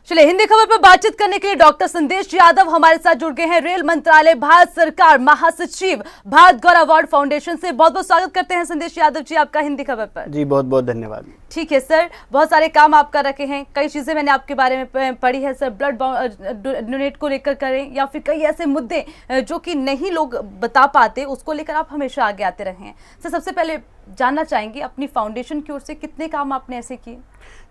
चलिए हिंदी खबर पर बातचीत करने के लिए डॉक्टर संदेश यादव हमारे साथ जुड़ गए हैं। रेल मंत्रालय भारत सरकार महासचिव भारत गौरव अवार्ड फाउंडेशन से बहुत बहुत स्वागत करते हैं संदेश यादव जी आपका हिंदी खबर पर। जी बहुत बहुत धन्यवाद। ठीक है सर, बहुत सारे काम आप कर रखे हैं, कई चीजें मैंने आपके बारे में पढ़ी है सर, ब्लड डोनेट को लेकर करें या फिर कई ऐसे मुद्दे जो कि नहीं लोग बता पाते उसको लेकर आप हमेशा आगे आते रहे हैं। सर सबसे पहले जानना चाहेंगे अपनी फाउंडेशन की ओर से कितने काम आपने ऐसे किए?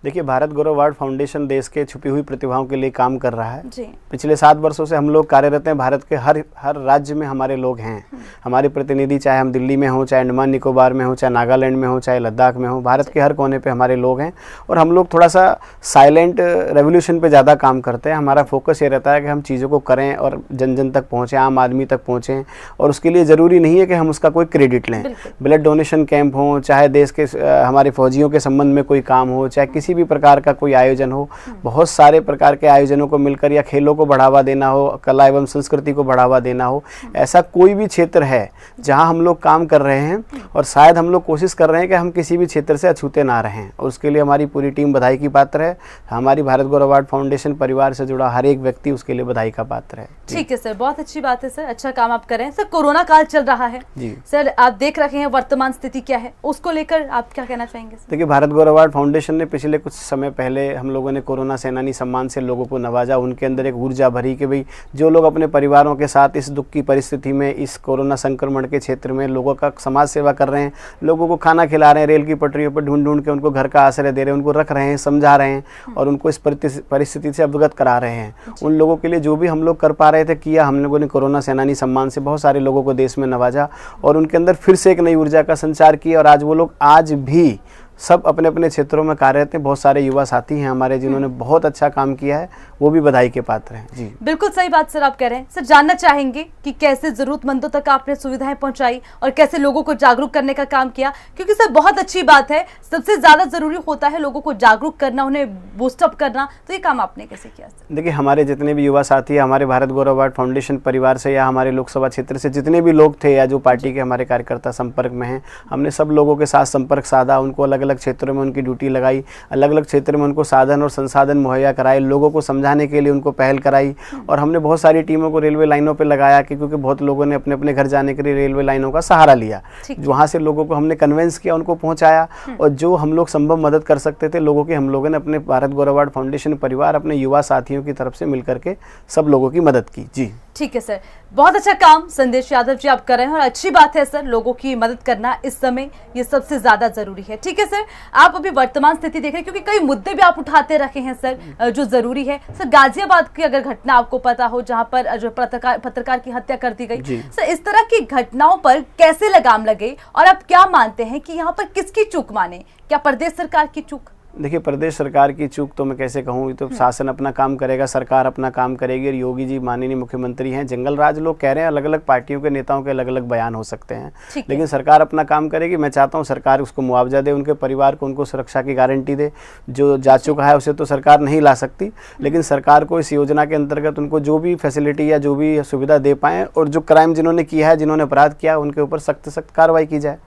देखिए भारत गौरव अवार्ड फाउंडेशन देश के छुपी हुई प्रतिभाओं के लिए काम कर रहा है जी। पिछले 7 वर्षों से हम लोग कार्यरत हैं। भारत के हर राज्य में हमारे लोग हैं। हमारे प्रतिनिधि चाहे हम दिल्ली में हों, चाहे अंडमान निकोबार में हों, चाहे नागालैंड में हों, चाहे लद्दाख में हों, भारत के हर कोने पे हमारे लोग हैं। और हम लोग थोड़ा सा साइलेंट रेवोल्यूशन पे ज़्यादा काम करते हैं। हमारा फोकस ये रहता है कि हम चीज़ों को करें और जन जन तक पहुँचें, आम आदमी तक पहुँचें। और उसके लिए ज़रूरी नहीं है कि हम उसका कोई क्रेडिट लें। ब्लड डोनेशन कैंप हों, चाहे देश के हमारे फौजियों के संबंध में कोई काम हो, चाहे किसी भी प्रकार का कोई आयोजन हो, बहुत सारे प्रकार के आयोजनों को मिलकर, या खेलों को बढ़ावा देना हो, कला एवं संस्कृति को बढ़ावा देना हो, ऐसा कोई भी क्षेत्र है जहां हम लोग काम कर रहे हैं। और शायद हम लोग कोशिश कर रहे हैं कि हम किसी भी क्षेत्र से अछूते ना रहें। और उसके लिए हमारी पूरी टीम बधाई की पात्र है। हमारी भारत गौरव अवार्ड फाउंडेशन परिवार से जुड़ा हर एक व्यक्ति उसके लिए बधाई का पात्र है। ठीक है सर, बहुत अच्छी बात है सर, अच्छा काम आप कर रहे हैं। सर कोरोना काल चल रहा है जी सर, आप देख रहे हैं वर्तमान स्थिति क्या है, उसको लेकर आप क्या कहना चाहेंगे? देखिए भारत गौरव अवार्ड फाउंडेशन ने पिछले कुछ समय पहले हम लोगों ने कोरोना सेनानी सम्मान से लोगों को नवाजा। उनके अंदर एक ऊर्जा भरी कि भाई जो लोग अपने परिवारों के साथ इस दुख की परिस्थिति में, इस कोरोना संक्रमण के क्षेत्र में लोगों का समाज सेवा कर रहे हैं, लोगों को खाना खिला रहे हैं, रेल की पटरियों पर ढूंढ ढूंढ के उनको घर का आश्रय दे रहे हैं, उनको रख रहे हैं, समझा रहे हैं और उनको इस परिस्थिति से अवगत करा रहे हैं। उन लोगों के लिए जो भी हम लोग कर पा रहे थे किया। हम लोगों ने कोरोना सेनानी सम्मान से बहुत सारे लोगों को देश में नवाजा और उनके अंदर फिर से एक नई ऊर्जा का संचार किया। और आज वो लोग आज भी सब अपने अपने क्षेत्रों में कार्यरत हैं। बहुत सारे युवा साथी हैं हमारे जिन्होंने बहुत अच्छा काम किया है, वो भी बधाई के पात्र हैं। जी बिल्कुल सही बात सर आप कह रहे हैं। सर जानना चाहेंगे कि कैसे जरूरतमंदों तक आपने सुविधाएं पहुंचाई और कैसे लोगों को जागरूक करने का काम किया, क्योंकि सर बहुत अच्छी बात है, सबसे ज्यादा जरूरी होता है लोगों को जागरूक करना, उन्हें बूस्टअप करना। तो ये काम आपने कैसे किया सर? देखिए हमारे जितने भी युवा साथी हमारे भारत गौरव अवार्ड फाउंडेशन परिवार से या हमारे लोकसभा क्षेत्र से जितने भी लोग थे या जो पार्टी के हमारे कार्यकर्ता संपर्क में हैं, हमने सब लोगों के साथ संपर्क साधा। उनको अलग अलग क्षेत्रों में उनकी ड्यूटी लगाई, अलग अलग क्षेत्र में उनको साधन और संसाधन मुहैया कराए, लोगों को समझाने के लिए उनको पहल कराई। और हमने बहुत सारी टीमों को रेलवे लाइनों पर लगाया क्योंकि बहुत लोगों ने अपने अपने घर जाने के लिए रेलवे लाइनों का सहारा लिया। वहाँ से लोगों को हमने कन्वेंस किया, उनको पहुँचाया। और जो हम लोग संभव मदद कर सकते थे लोगों की, हम लोगों ने अपने भारत गौरव अवार्ड फाउंडेशन परिवार अपने युवा साथियों की तरफ से मिलकर के सब लोगों की मदद की। जी ठीक है सर, बहुत अच्छा काम संदेश यादव जी आप कर रहे हैं और अच्छी बात है सर, लोगों की मदद करना इस समय ये सबसे ज्यादा जरूरी है। ठीक है सर, आप अभी वर्तमान स्थिति देख रहे हैं क्योंकि कई मुद्दे भी आप उठाते रखे हैं सर जो जरूरी है। सर गाजियाबाद की अगर घटना आपको पता हो जहां पर जो पत्रकार की हत्या कर दी गई, सर इस तरह की घटनाओं पर कैसे लगाम लगे और आप क्या मानते हैं कि यहाँ पर किसकी चूक माने, क्या प्रदेश सरकार की चूक? देखिए प्रदेश सरकार की चूक तो मैं कैसे कहूँ, तो शासन अपना काम करेगा, सरकार अपना काम करेगी। और योगी जी माननीय मुख्यमंत्री हैं। जंगल राज लोग कह रहे हैं, अलग अलग पार्टियों के नेताओं के अलग अलग बयान हो सकते हैं, लेकिन सरकार अपना काम करेगी। मैं चाहता हूँ सरकार उसको मुआवजा दे, उनके परिवार को, उनको सुरक्षा की गारंटी दे। जो जा चुका है उसे तो सरकार नहीं ला सकती, लेकिन सरकार को इस योजना के अंतर्गत उनको जो भी फैसिलिटी या जो भी सुविधा दे पाएँ और जो क्राइम जिन्होंने किया है, जिन्होंने अपराध किया, उनके ऊपर सख्त सख्त कार्रवाई की जाए।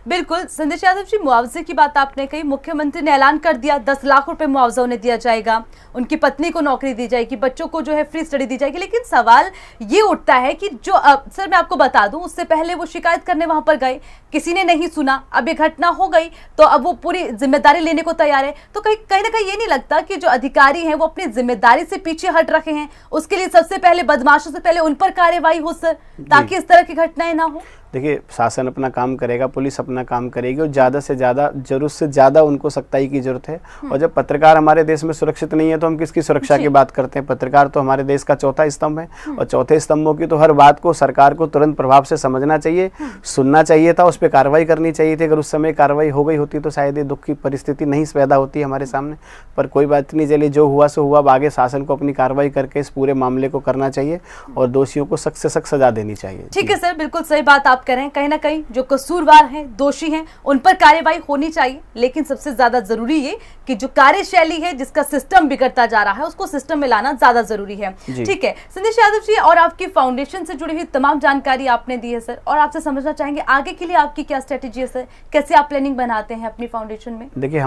बिल्कुल संदेश यादव जी, मुआवजे की बात आपने कही, मुख्यमंत्री ने ऐलान कर दिया 10 लाख रुपए मुआवजा उन्हें दिया जाएगा, उनकी पत्नी को नौकरी दी जाएगी, बच्चों को जो है फ्री स्टडी दी जाएगी। लेकिन सवाल ये उठता है कि जो सर मैं आपको बता दूं, उससे पहले वो शिकायत करने वहां पर गए, किसी ने नहीं सुना, अब ये घटना हो गई तो अब वो पूरी जिम्मेदारी लेने को तैयार है। तो कहीं ना कहीं ये नहीं लगता कि जो अधिकारी हैं वो अपनी जिम्मेदारी से पीछे हट रखे हैं? उसके लिए सबसे पहले बदमाशों से पहले उन पर कार्रवाई हो सर, ताकि इस तरह की घटनाएं ना हो। देखिए शासन अपना काम करेगा, पुलिस अपना काम करेगी और ज़्यादा से ज़्यादा, जरूरत से ज़्यादा उनको सख्ताई की जरूरत है। और जब पत्रकार हमारे देश में सुरक्षित नहीं है तो हम किसकी सुरक्षा की बात करते हैं? पत्रकार तो हमारे देश का चौथा स्तंभ है और चौथे स्तंभों की तो हर बात को सरकार को तुरंत प्रभाव से समझना चाहिए, सुनना चाहिए था, उस पर कार्रवाई करनी चाहिए थी। अगर उस समय कार्रवाई हो गई होती तो शायद ये दुख की परिस्थिति नहीं पैदा होती हमारे सामने। पर कोई बात नहीं, चलिए जो हुआ सो हुआ। अब आगे शासन को अपनी कार्रवाई करके इस पूरे मामले को करना चाहिए और दोषियों को सख्त से सख्त सजा देनी चाहिए। ठीक है सर, बिल्कुल सही बात आप बात करें, कहीं ना कहीं जो कसूरवार हैं, दोषी हैं, उन पर कार्यवाही होनी चाहिए, लेकिन सबसे ज्यादा जरूरी ये कि जो कार्यशैली है, जिसका सिस्टम बिगड़ता जा रहा है, उसको सिस्टम में लाना ज्यादा जरूरी है। ठीक है संदेश यादव जी, और आपकी फाउंडेशन से जुड़ी हुई तमाम जानकारी आपने दी है सर, और आपसे समझना चाहेंगे आगे के लिए आपकी क्या स्ट्रेटेजी है सर, कैसे आप प्लानिंग बनाते हैं अपनी फाउंडेशन में? देखिए,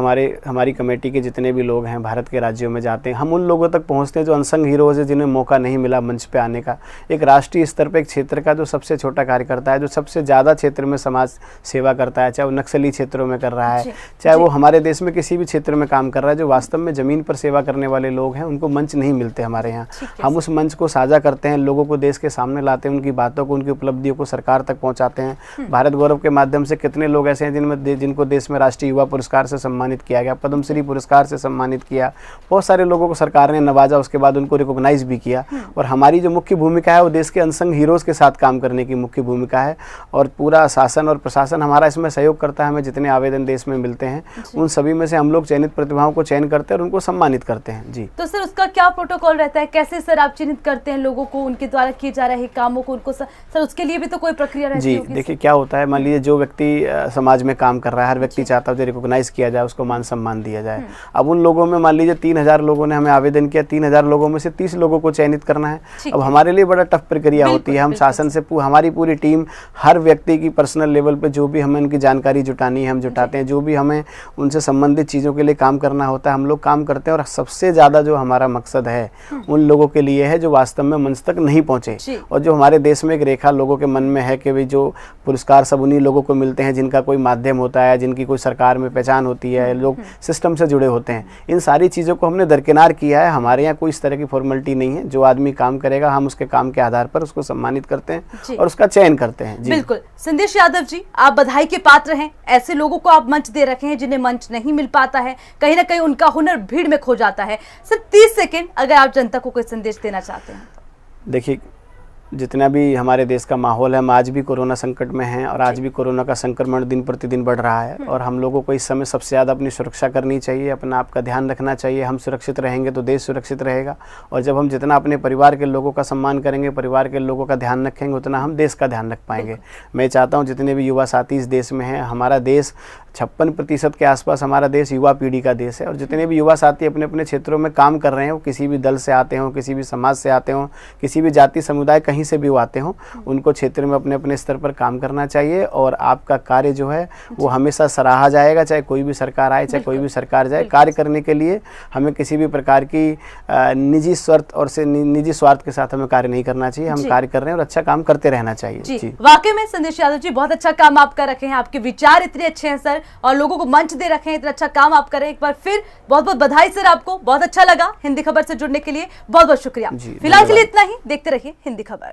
हमारी कमेटी के जितने भी लोग हैं भारत के राज्यों में जाते हैं, हम उन लोगों तक पहुंचते हैं जो अनसंग हीरोज है, जिन्हें मौका नहीं मिला मंच पे आने का। एक राष्ट्रीय स्तर पे एक क्षेत्र का जो सबसे छोटा कार्यकर्ता है, जो सबसे ज़्यादा क्षेत्र में समाज सेवा करता है, चाहे वो नक्सली क्षेत्रों में कर रहा है, चाहे वो हमारे देश में किसी भी क्षेत्र में काम कर रहा है, जो वास्तव में ज़मीन पर सेवा करने वाले लोग हैं, उनको मंच नहीं मिलते हमारे यहाँ। हम उस मंच को साझा करते हैं, लोगों को देश के सामने लाते हैं, उनकी बातों को, उनकी उपलब्धियों को सरकार तक पहुँचाते हैं। भारत गौरव के माध्यम से कितने लोग ऐसे हैं जिनको देश में राष्ट्रीय युवा पुरस्कार से सम्मानित किया गया, पद्मश्री पुरस्कार से सम्मानित किया, बहुत सारे लोगों को सरकार ने नवाजा, उसके बाद उनको रिकॉग्नाइज भी किया। और हमारी जो मुख्य भूमिका है वो देश के अनसंग हीरोज़ के साथ काम करने की मुख्य भूमिका है, और पूरा शासन और प्रशासन हमारा इसमें सहयोग करता है। हमें जितने आवेदन देश में मिलते हैं उन सभी में से हम लोग चयनित प्रतिभाओं को चयन करते हैं और उनको सम्मानित करते हैं। जी, तो सर उसका क्या प्रोटोकॉल रहता है, कैसे सर आप चिन्हित करते हैं लोगों को, उनके द्वारा किए जा रहे कामों को, उनको सर उसके लिए भी तो कोई प्रक्रिया रहती है? जी देखिए, क्या होता है, मान लीजिए जो व्यक्ति समाज में काम कर रहा है, हर व्यक्ति चाहता है जो रिकॉग्नाइज किया जाए, उसको मान सम्मान दिया जाए। अब उन लोगों में मान लीजिए 3000 लोगों ने हमें आवेदन किया, 3000 लोगों में से 30 लोगों को चयनित करना है। अब हमारे लिए बड़ा टफ प्रक्रिया होती है। हम शासन से हमारी पूरी टीम, हर व्यक्ति की पर्सनल लेवल पे जो भी हमें उनकी जानकारी जुटानी है हम जुटाते हैं, जो भी हमें उनसे संबंधित चीज़ों के लिए काम करना होता है हम लोग काम करते हैं। और सबसे ज़्यादा जो हमारा मकसद है उन लोगों के लिए है जो वास्तव में मंच तक नहीं पहुँचे, और जो हमारे देश में एक रेखा लोगों के मन में है कि भाई जो पुरस्कार सब उन्हीं लोगों को मिलते हैं जिनका कोई माध्यम होता है, जिनकी कोई सरकार में पहचान होती है, लोग सिस्टम से जुड़े होते हैं। इन सारी चीज़ों को हमने दरकिनार किया है। हमारे यहाँ कोई इस तरह की फॉर्मेलिटी नहीं है। जो आदमी काम करेगा हम उसके काम के आधार पर उसको सम्मानित करते हैं और उसका चयन करते हैं। जी बिल्कुल। संदेश यादव जी, आप बधाई के पात्र हैं। ऐसे लोगों को आप मंच दे रखे हैं जिन्हें मंच नहीं मिल पाता है, कहीं ना कहीं उनका हुनर भीड़ में खो जाता है। सिर्फ 30 सेकेंड अगर आप जनता को कोई संदेश देना चाहते हैं। देखिए, जितना भी हमारे देश का माहौल है, हम आज भी कोरोना संकट में हैं और आज भी कोरोना का संक्रमण दिन प्रतिदिन बढ़ रहा है, और हम लोगों को इस समय सबसे ज़्यादा अपनी सुरक्षा करनी चाहिए, अपना आप का ध्यान रखना चाहिए। हम सुरक्षित रहेंगे तो देश सुरक्षित रहेगा, और जब हम जितना अपने परिवार के लोगों का सम्मान करेंगे, परिवार के लोगों का ध्यान रखेंगे, उतना हम देश का ध्यान रख पाएंगे। मैं चाहता हूँ जितने भी युवा साथी इस देश में हैं, हमारा देश 56% के आसपास हमारा देश युवा पीढ़ी का देश है, और जितने भी युवा साथी अपने अपने क्षेत्रों में काम कर रहे हैं, वो किसी भी दल से आते हों, किसी भी समाज से आते हों, किसी भी जाति समुदाय कहीं से भी वो आते हों, उनको क्षेत्र में अपने अपने स्तर पर काम करना चाहिए। और आपका कार्य जो है वो हमेशा सराहा जाएगा, चाहे कोई भी सरकार आए, चाहे कोई भी सरकार जाए। कार्य करने के लिए हमें किसी भी प्रकार की निजी स्वार्थ के साथ हमें कार्य नहीं करना चाहिए। हम कार्य कर रहे हैं और अच्छा काम करते रहना चाहिए। जी वाकई में संदेश यादव जी, बहुत अच्छा काम आप कर रखे हैं, आपके विचार इतने अच्छे हैं सर, और लोगों को मंच दे रखे हैं, इतना अच्छा काम आप करें। एक बार फिर बहुत बहुत बधाई सर आपको, बहुत अच्छा लगा हिंदी खबर से जुड़ने के लिए, बहुत बहुत शुक्रिया। फिलहाल के लिए इतना ही, देखते रहिए हिंदी खबर।